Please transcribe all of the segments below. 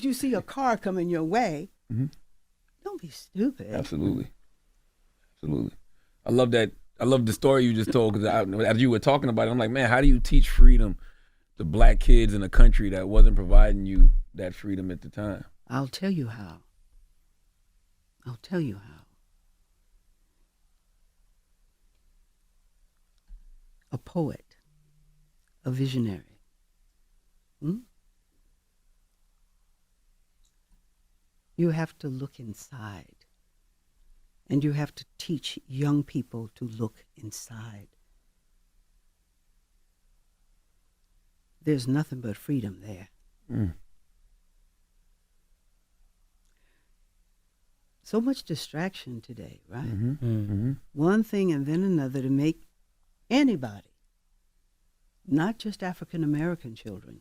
you see a car coming your way, mm-hmm. don't be stupid. Absolutely. I love that. I love the story you just told, because as you were talking about it, I'm like, man, how do you teach freedom to black kids in a country that wasn't providing you that freedom at the time? I'll tell you how. A poet, a visionary. You have to look inside. And you have to teach young people to look inside. There's nothing but freedom there. So much distraction today, right? Mm-hmm. One thing and then another to make anybody, not just African American children,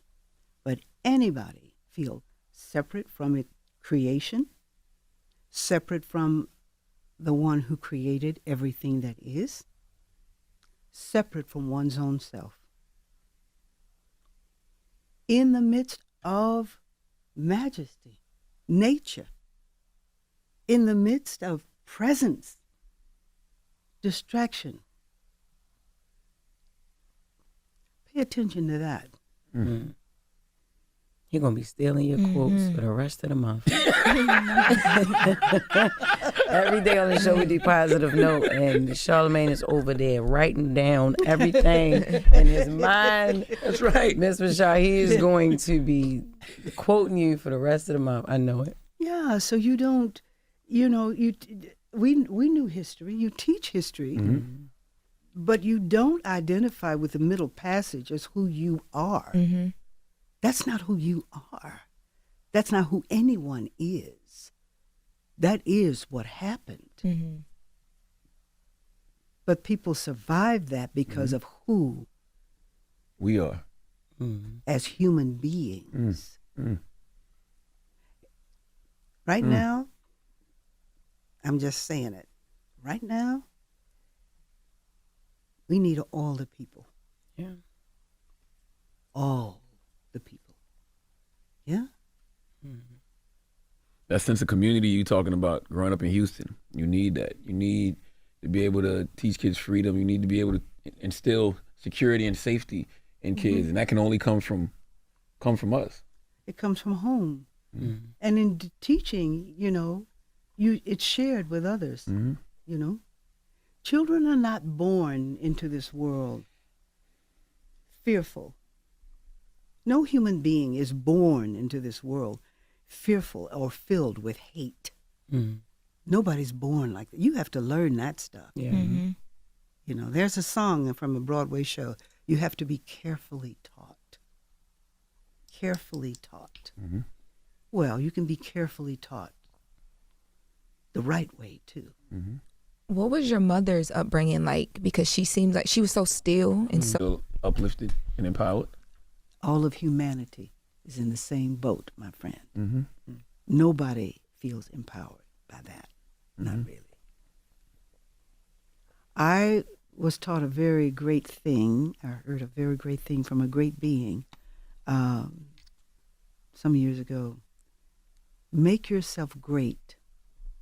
but anybody feel separate from its creation, separate from the one who created everything that is, separate from one's own self. In the midst of majesty, nature, in the midst of presence, distraction. Pay attention to that. Mm-hmm. You're going to be stealing your quotes for the rest of the month. Every day on the show we do positive note, and Charlamagne is over there writing down everything in his mind. That's right. Miss Rashad, he is going to be quoting you for the rest of the month. I know it. Yeah, so you don't, we knew history. You teach history, but you don't identify with the middle passage as who you are. Mm-hmm. That's not who you are. That's not who anyone is. That is what happened. Mm-hmm. But people survive that because of who we are as human beings. Right now, I'm just saying it. Right now, we need all the people. Yeah. All the people. Yeah? That sense of community you talking about growing up in Houston, you need that. You need to be able to teach kids freedom. You need to be able to instill security and safety in kids, and that can only come from us. It comes from home. And in teaching, it's shared with others, Children are not born into this world fearful. No human being is born into this world fearful or filled with hate. Nobody's born like that. You have to learn that stuff. Yeah. There's a song from a Broadway show, you have to be carefully taught. Carefully taught. Well, you can be carefully taught the right way, too. What was your mother's upbringing like? Because she seems like she was so still and so uplifted and empowered. All of humanity is in the same boat, my friend. Nobody feels empowered by that. Not really. I was taught a very great thing. I heard a very great thing from a great being some years ago. Make yourself great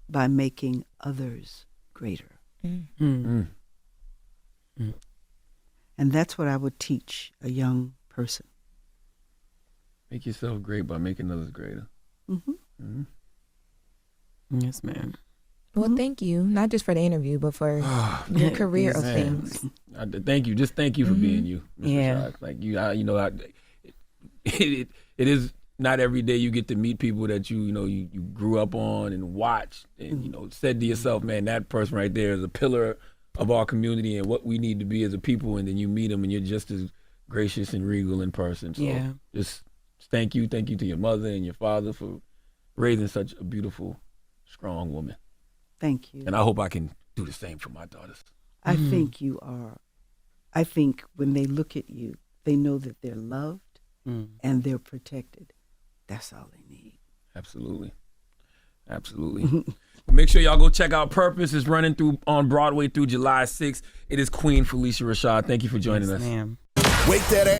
by making others greater. And that's what I would teach a young person. Make yourself great by making others greater. Yes, ma'am. Well, thank you, not just for the interview, but for your career of things. Thank you. Just thank you for being you, Mr. Yeah. Rashad. Like it is not every day you get to meet people that you grew up on and watched and said to yourself, man, that person right there is a pillar of our community and what we need to be as a people. And then you meet them and you're just as gracious and regal in person. So just thank you to your mother and your father for raising such a beautiful, strong woman. Thank you. And I hope I can do the same for my daughters. I think you are. I think when they look at you, they know that they're loved and they're protected. That's all they need. Absolutely. Make sure y'all go check out Purpose. It's running on Broadway through July 6th. It is Queen Phylicia Rashad. Thank you for joining us. Ma'am. Wake that